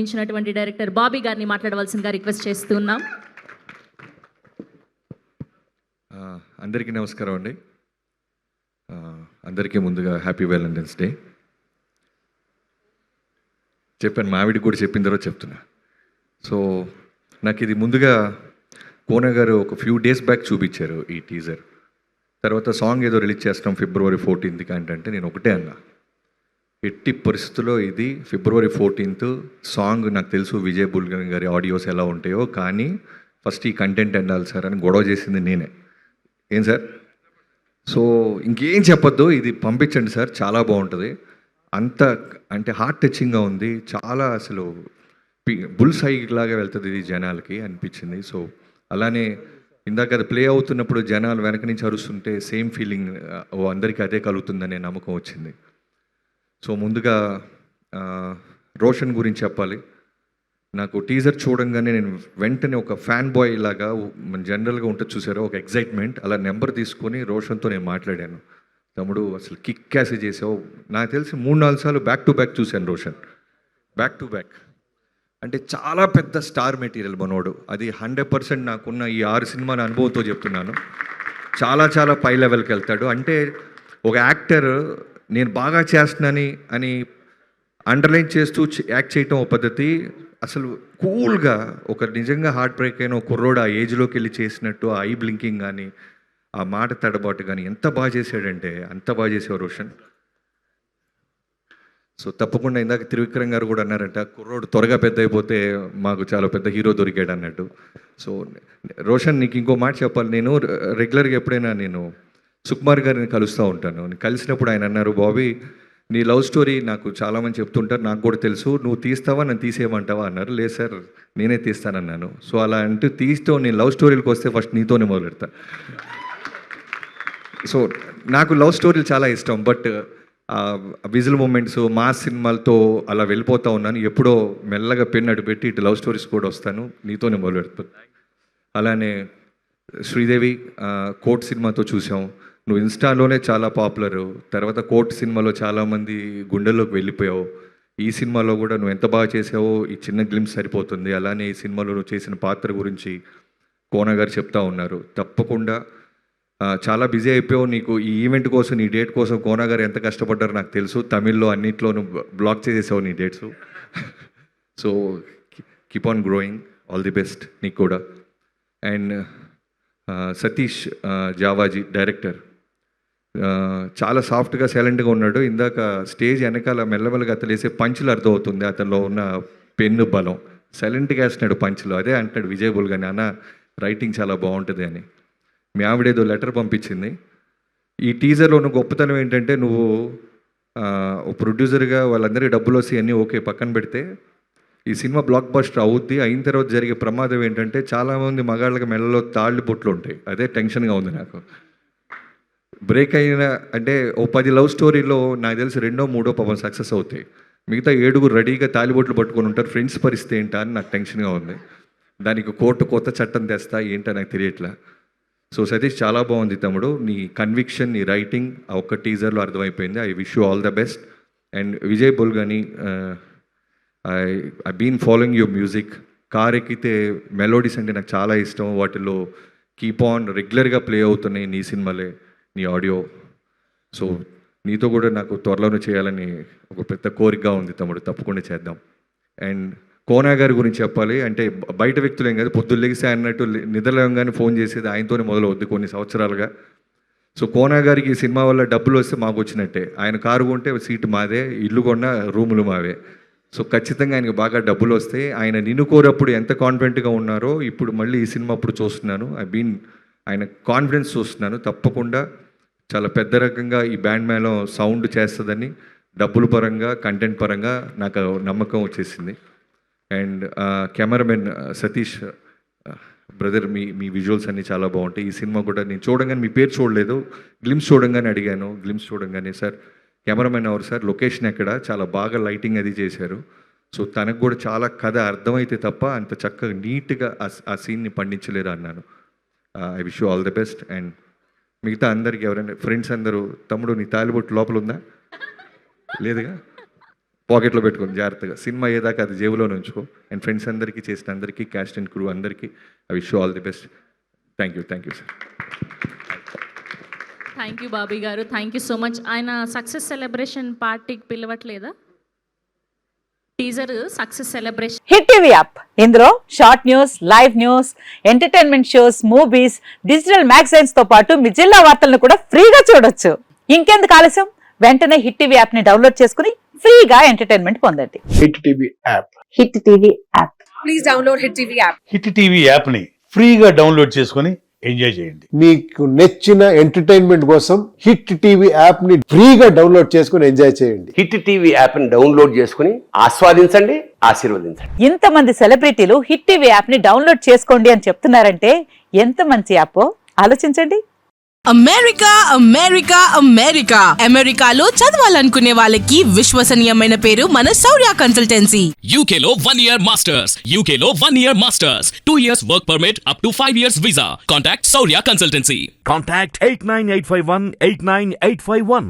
ఇచ్చినటువంటి డైరెక్టర్ బాబీ గారిని మాట్లాడవలసిందిగా రిక్వెస్ట్ చేస్తున్నాం. అందరికీ నమస్కారం అండి. అందరికీ ముందుగా హ్యాపీ వ్యాలంటైన్స్ డే. చెప్పాను, మా ఆవిడికి కూడా చెప్పిన తర్వాత చెప్తున్నా. సో నాకు ఇది ముందుగా కోన గారు ఒక ఫ్యూ డేస్ బ్యాక్ చూపించారు ఈ టీజర్. తర్వాత సాంగ్ ఏదో రిలీజ్ చేస్తాం February 14th అంటే నేను ఒకటే అన్నా, ఎట్టి పరిస్థితుల్లో ఇది February 14th సాంగ్ నాకు తెలుసు విజయ్ బుల్గన్ గారి ఆడియోస్ ఎలా ఉంటాయో, కానీ ఫస్ట్ ఈ కంటెంట్ ఎండాలి సార్ అని గొడవ చేసింది నేనే. ఏం సార్, సో ఇంకేం చెప్పొద్దు, ఇది పంపించండి సార్, చాలా బాగుంటుంది. అంత అంటే హార్ట్ టచింగ్గా ఉంది, చాలా అసలు బుల్ సైగ్ లాగా వెళ్తుంది ఇది జనాలకి అనిపించింది. సో అలానే ఇందాక అది ప్లే అవుతున్నప్పుడు జనాలు వెనక నుంచి అరుస్తుంటే సేమ్ ఫీలింగ్ అందరికీ అదే కలుగుతుందనే నమ్మకం వచ్చింది. సో ముందుగా రోషన్ గురించి చెప్పాలి. నాకు టీజర్ చూడంగానే నేను వెంటనే ఒక ఫ్యాన్ బాయ్ లాగా జనరల్గా ఉంటుంది చూసారో, ఒక ఎగ్జైట్మెంట్, అలా నెంబర్ తీసుకొని రోషన్తో నేను మాట్లాడాను. తమ్ముడు అసలు కిక్ క్యాసే చేసావు, నాకు తెలిసి 3-4 సార్లు బ్యాక్ టు బ్యాక్ చూశాను రోషన్, బ్యాక్ టు బ్యాక్. అంటే చాలా పెద్ద స్టార్ మెటీరియల్ మనోడు, అది 100% నాకున్న ఈ 6 సినిమాల అనుభవంతో చెప్తున్నాను. చాలా చాలా పై లెవెల్కి వెళ్తాడు. అంటే ఒక యాక్టర్ నేను బాగా చేస్తున్నానని అని అండర్లైన్ చేస్తూ యాక్ట్ చేయటం ఒక పద్ధతి, అసలు కూల్గా ఒక నిజంగా హార్ట్ బ్రేక్ అయిన కుర్రోడు ఆ ఏజ్లోకి వెళ్ళి చేసినట్టు ఆ ఐ బ్లింకింగ్ కానీ ఆ మాట తడబాటు కానీ ఎంత బాగా చేశాడంటే అంత బాగా చేసావు రోషన్. సో తప్పకుండా ఇందాక త్రివిక్రమ్ గారు కూడా అన్నారంట, కుర్రోడు త్వరగా పెద్ద అయిపోతే మాకు చాలా పెద్ద హీరో దొరికాడు అన్నట్టు. సో రోషన్, నీకు ఇంకో మాట చెప్పాలి. నేను రెగ్యులర్గా ఎప్పుడైనా నేను సుకుమార్ గారిని కలుస్తూ ఉంటాను. కలిసినప్పుడు ఆయన అన్నారు, బాబీ నీ లవ్ స్టోరీ నాకు చాలామంది చెప్తుంటారు, నాకు కూడా తెలుసు, నువ్వు తీస్తావా నన్ను తీసేయమంటావా అన్నారు. లేదు సార్ నేనే తీస్తానన్నాను. సో అలా అంటూ తీస్తూ నేను లవ్ స్టోరీలకు వస్తే ఫస్ట్ నీతోనే మొదలు పెడతా. సో నాకు లవ్ స్టోరీలు చాలా ఇష్టం, బట్ విజువల్ మూమెంట్స్ మాస్ సినిమాలతో అలా వెళ్ళిపోతూ ఉన్నాను. ఎప్పుడో మెల్లగా పెన్ను అటు పెట్టి ఇటు లవ్ స్టోరీస్ కూడా వస్తాను, నీతోనే మొదలు పెడతాను. అలానే శ్రీదేవి కోర్ట్ సినిమాతో చూసాం, నువ్వు ఇన్స్టాలోనే చాలా పాపులరు, తర్వాత కోర్ట్ సినిమాలో చాలామంది గుండెల్లోకి వెళ్ళిపోయావు. ఈ సినిమాలో కూడా నువ్వు ఎంత బాగా చేసావో ఈ చిన్న గ్లిమ్స్ సరిపోతుంది. అలానే ఈ సినిమాలో నువ్వు చేసిన పాత్ర గురించి కోన గారు చెప్తా ఉన్నారు. తప్పకుండా చాలా బిజీ అయిపోయావు, నీకు ఈ ఈవెంట్ కోసం నీ డేట్ కోసం కోన గారు ఎంత కష్టపడ్డారో నాకు తెలుసు. తమిళ్లో అన్నింటిలో నువ్వు బ్లాక్ చేసేసావు నీ dates. So keep on growing, all the best నీకు కూడా. అండ్ సతీష్ జావాజీ డైరెక్టర్ చాలా సాఫ్ట్గా సైలెంట్గా ఉన్నాడు. ఇందాక స్టేజ్ వెనకాల మెల్లమెల్లగా అతను వేసే పంచులు అర్థమవుతుంది అతనిలో ఉన్న పెన్ను బలం. సైలెంట్గా వేస్తున్నాడు పంచులు. అదే అంటాడు విజయ్ బుల్గన్, అన్న రైటింగ్ చాలా బాగుంటుంది అని. మీ ఆవిడేదో లెటర్ పంపించింది. ఈ టీజర్లో ఉన్న గొప్పతనం ఏంటంటే, నువ్వు ప్రొడ్యూసర్గా వాళ్ళందరికీ డబ్బులు వస్తాయి అన్నీ ఓకే పక్కన పెడితే, ఈ సినిమా బ్లాక్ బస్టర్ అవుద్ది. అయిన తర్వాత జరిగే ప్రమాదం ఏంటంటే, చాలామంది మగాళ్ళకి మెడలో తాళ్ళు బొట్లు ఉంటాయి. అదే టెన్షన్గా ఉంది నాకు. బ్రేక్ అయిన అంటే ఓ 10 లవ్ స్టోరీలో నాకు తెలిసి 2, 3 పాపం సక్సెస్ అవుతాయి. మిగతా 7 రెడీగా తాలిబొట్లు పట్టుకొని ఉంటారు. ఫ్రెండ్స్ పరిస్థితి ఏంటా అని నాకు టెన్షన్గా ఉంది. దానికి కోర్టు కొత్త చట్టం తెస్తా ఏంటో నాకు తెలియట్లా. సో సతీష్, చాలా బాగుంది తమ్ముడు, నీ కన్విక్షన్, నీ రైటింగ్ ఆ ఒక్క టీజర్లో అర్థమైపోయింది. I wish you all the best. And Vijay Bulganin, I been following your music. Car ఎక్కితే మెలోడీస్ అంటే నాకు చాలా ఇష్టం. వాటిలో కీప్ ఆన్ రెగ్యులర్గా ప్లే అవుతున్నాయి నీ సినిమాలే, నీ ఆడియో. సో నీతో కూడా నాకు త్వరలోనే చేయాలని ఒక పెద్ద కోరికగా ఉంది తమ్ముడు, తప్పకుండా చేద్దాం. అండ్ కోన గారి గురించి చెప్పాలి అంటే, బయట వ్యక్తులేం కాదు, పొద్దున్న లెగిస్తే అన్నట్టు నిద్రలేవగానే ఫోన్ చేసేది ఆయనతోనే మొదలవుద్ది కొన్ని సంవత్సరాలుగా. సో కోన గారికి ఈ సినిమా వల్ల డబ్బులు వస్తే మాకు వచ్చినట్టే. ఆయన కారు కొంటే సీటు మాదే, ఇల్లు కొన్న రూములు మావే. సో ఖచ్చితంగా ఆయనకు బాగా డబ్బులు వస్తాయి. ఆయన నిన్ను కోరప్పుడు ఎంత కాన్ఫిడెంట్గా ఉన్నారో ఇప్పుడు మళ్ళీ ఈ సినిమా అప్పుడు చూస్తున్నాను. ఆయన కాన్ఫిడెన్స్ చూస్తున్నాను. తప్పకుండా చాలా పెద్ద రకంగా ఈ బ్యాండ్ మేళం సౌండ్ చేస్తుందని, డబ్బుల పరంగా కంటెంట్ పరంగా నాకు నమ్మకం వచ్చేసింది. And cameraman Satish brother, me visuals అన్నీ చాలా బాగుంటాయి. ఈ సినిమా కూడా నేను చూడంగానే, మీ పేరు చూడలేదు, గ్లిమ్స్ చూడంగానే అడిగాను. గ్లిమ్స్ చూడంగానే సార్ కెమెరామెన్ ఎవరు సార్, లొకేషన్ ఎక్కడ, చాలా బాగా లైటింగ్ అది చేశారు. సో తనకు కూడా చాలా కథ అర్థమైతే తప్ప అంత చక్కగా నీట్గా ఆ సీన్ని పండించలేరు అన్నాను. I wish you all the best. And మిగతా అందరికి ఎవరైనా ఫ్రెండ్స్ అందరూ, తమ్ముడు నీ తాలిబొట్టు లోపల ఉందా? లేదుగా. పాకెట్లో పెట్టుకోండి జాగ్రత్తగా. సినిమా అయ్యేదాకా అది జేబులో ఉంచుకో. అండ్ ఫ్రెండ్స్ అందరికీ, చేసిన అందరికీ, క్యాస్ట్ అండ్ క్రూ అందరికీ I wish you all the best. Thank you sir. Thank you Bobby garu, thank you so much. ఆయన సక్సెస్ సెలబ్రేషన్ పార్టీకి పిలవట్లేదా? Teaser success celebration. Hit TV app, ఇందులో short news, live news, entertainment shows, movies, digital magazines తో పాటు మీ జిల్లా వార్తలను కూడా ఫ్రీగా చూడొచ్చు. ఇంకెందుకు ఆలస్యం, వెంటనే హిట్ టీవీ యాప్ ని డౌన్లోడ్ చేసుకుని ఫ్రీగా ఎంటర్టైన్మెంట్ పొందండి. Hit TV app. Hit TV app. Please download Hit TV app. Hit TV app ని ఫ్రీగా డౌన్లోడ్ చేసుకొని ఎంజాయ్ చేయండి. మీకు నచ్చిన ఎంటర్టైన్మెంట్ కోసం హిట్ టీవీ యాప్ ని ఫ్రీగా డౌన్లోడ్ చేసుకుని ఎంజాయ్ చేయండి. హిట్ టీవీ యాప్ని డౌన్లోడ్ చేసుకుని ఆస్వాదించండి, ఆశీర్వదించండి. ఇంతమంది సెలబ్రిటీలు హిట్ టీవీ యాప్ ని డౌన్లోడ్ చేసుకోండి అని చెప్తున్నారంటే ఎంత మంచి యాప్ ఆలోచించండి. అమెరికా అమెరికా అమెరికా అమెరికాలో చదవాలనుకునే వాళ్ళకి విశ్వసనీయమైన పేరు మన శౌర్య కన్సల్టెన్సీ. UK లో 1 year masters. UK లో 1 year masters. 2 years work permit up to 5 years visa. Contact Saurya Consultancy. Contact 89851 89851.